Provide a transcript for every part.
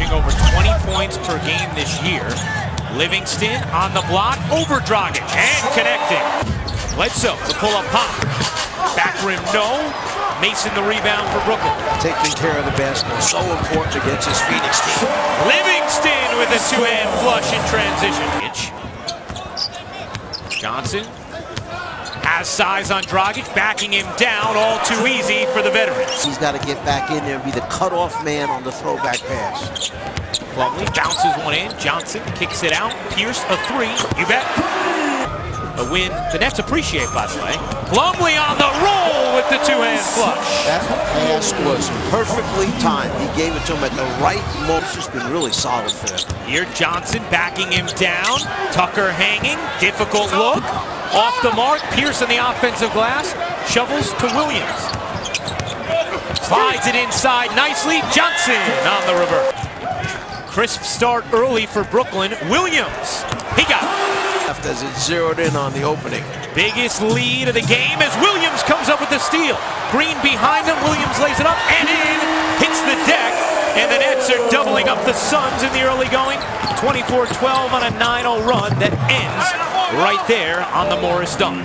averaging over 20 points per game this year. Livingston on the block, over Dragic, and connecting. Bledsoe, the pull-up pop. Back rim, no. Mason the rebound for Brooklyn. Taking care of the basketball, so important against this Phoenix team. Livingston with a two-hand flush in transition. Johnson has size on Dragic, backing him down, all too easy for the veterans. He's got to get back in there and be the cutoff man on the throwback pass. Plumlee bounces one in, Johnson kicks it out, Pierce a three, you bet. A win the Nets appreciate, by the way. Plumlee on the roll with the two-hand flush. That pass was perfectly timed. He gave it to him at the right moment. It's just been really solid for them. Here Johnson backing him down, Tucker hanging, difficult look. Off the mark, Pierce on the offensive glass, shovels to Williams. Slides it inside nicely, Johnson on the reverse. Crisp start early for Brooklyn, Williams, he got it. As it zeroed in on the opening. Biggest lead of the game as Williams comes up with the steal. Green behind him, Williams lays it up and in, hits the deck, and the Nets are doubling up the Suns in the early going. 24-12 on a 9-0 run that ends right there on the Morris dunk.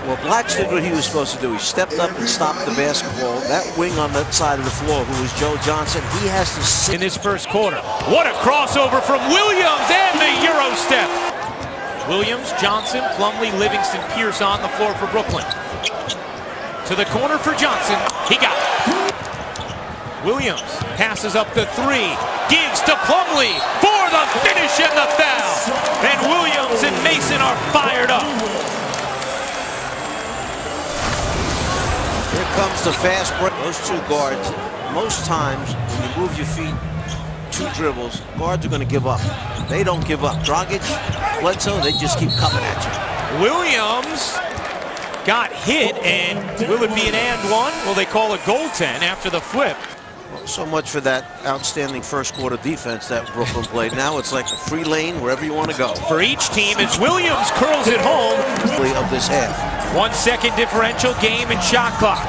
Well, Blatch did what he was supposed to do. He stepped up and stopped the basketball. That wing on that side of the floor, who was Joe Johnson, he has to sit. In this first quarter, what a crossover from Williams and the Euro step. Williams, Johnson, Plumlee, Livingston, Pierce on the floor for Brooklyn. To the corner for Johnson, he got it. Williams passes up the three, gives to Plumlee for the finish and the foul. And Williams and Mason are fired up. Here comes the fast break. Those two guards, most times when you move your feet, two dribbles, guards are going to give up. They don't give up. Dragic, Bledsoe, they just keep coming at you. Williams got hit, and will it be an and one? Will they call a goaltend after the flip? Well, so much for that outstanding first quarter defense that Brooklyn played. Now it's like a free lane wherever you want to go. For each team as Williams curls it home. Of this half. 1 second differential game and shot clock.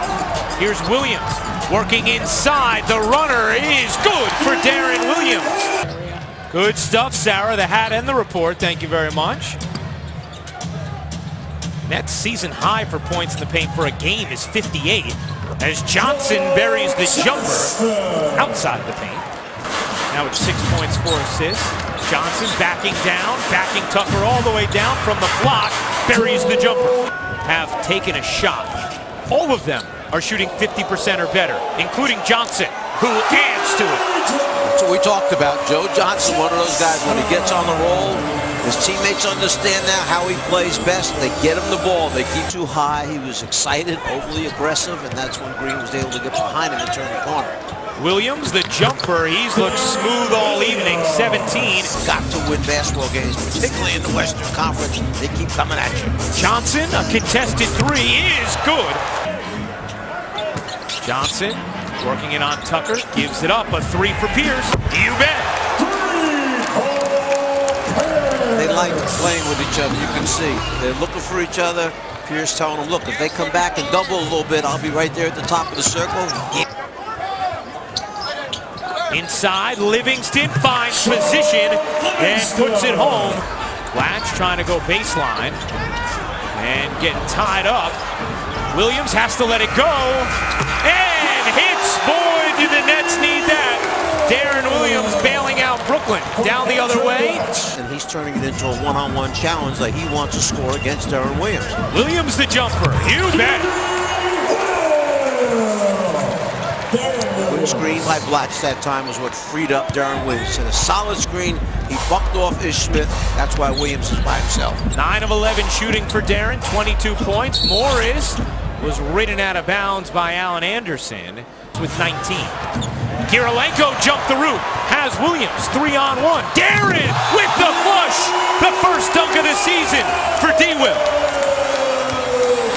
Here's Williams working inside. The runner is good for Deron Williams. Good stuff, Sarah, the hat and the report. Thank you very much. Nets season high for points in the paint for a game is 58 as Johnson buries the jumper outside the paint. Now it's 6 points, 4 assists. Johnson backing down, backing Tucker all the way down from the block, buries the jumper. Have taken a shot. All of them are shooting 50% or better, including Johnson, who adds to it. That's what we talked about. Joe Johnson, one of those guys, when he gets on the roll, his teammates understand now how he plays best. They get him the ball. They keep too high. He was excited, overly aggressive, and that's when Green was able to get behind him and turn the corner. Williams, the jumper, he's looked smooth all evening, 17. Got to win basketball games, particularly in the Western Conference. They keep coming at you. Johnson, a contested three is good. Johnson working it on Tucker, gives it up, a three for Pierce. You bet. They like playing with each other, you can see. They're looking for each other. Pierce telling them, look, if they come back and double a little bit, I'll be right there at the top of the circle. Inside, Livingston finds position and puts it home. Blatch trying to go baseline and getting tied up. Williams has to let it go and hits. Boy, do the Nets need that. Deron Williams bailing out Brooklyn. Down the other way. And he's turning it into a one-on-one challenge like he wants to score against Deron Williams. Williams the jumper. You bet. Good screen by Blatch that time was what freed up Deron Williams. And a solid screen. He bucked off Ish Smith. That's why Williams is by himself. 9 of 11 shooting for Deron. 22 points. Morris was ridden out of bounds by Allen Anderson with 19. Kirilenko jumped the root. Has Williams 3-on-1. Deron with the flush. The first dunk of the season for D-Will.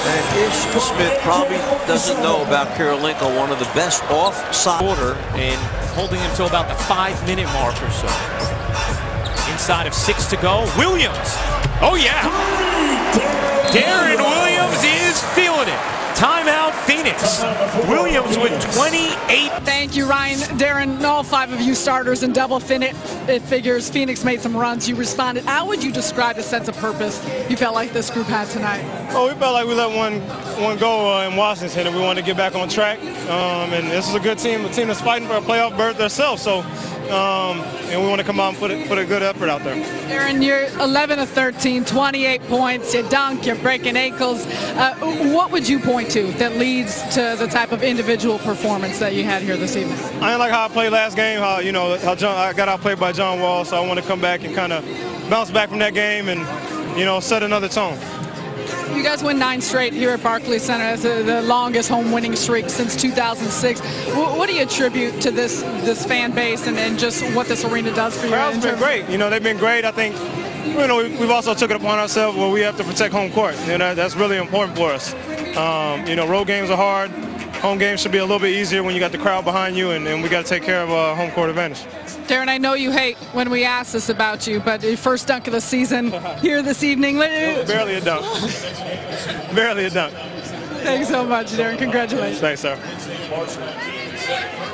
And Ish Smith probably doesn't know about Kirilenko, one of the best off-side quarter, and holding him to about the 5-minute mark or so. Inside of 6 to go. Williams. Oh, yeah. Deron Williams is feeling it. Timeout Phoenix. Williams with 28. Thank you, Ryan. Deron, all 5 of you starters in double figures. Phoenix made some runs. You responded. How would you describe the sense of purpose you felt like this group had tonight? Oh, we felt like we let one go in Washington, and we wanted to get back on track. And this is a good team, a team that's fighting for a playoff berth themselves. So, and we want to come out and put a good effort out there. Deron, you're 11 of 13, 28 points. You dunk, you're breaking ankles. What would you point to that leads to the type of individual performance that you had here this evening? I didn't like how I played last game. How I got outplayed by John Wall, so I want to come back and kind of bounce back from that game and set another tone. You guys win 9 straight here at Barclays Center. That's the longest home winning streak since 2006. What do you attribute to this fan base and just what this arena does for you? Crowd's been great. They've been great. I think we've also took it upon ourselves where we have to protect home court. That's really important for us. Road games are hard. Home games should be a little bit easier when you got the crowd behind you, and we got to take care of home court advantage. Deron, I know you hate when we ask this about you, but your first dunk of the season here this evening. Barely a dunk. Barely a dunk. Thanks so much, Deron. Congratulations. Thanks, sir.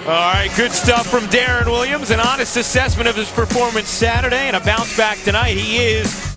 All right, good stuff from Deron Williams. An honest assessment of his performance Saturday and a bounce back tonight. He is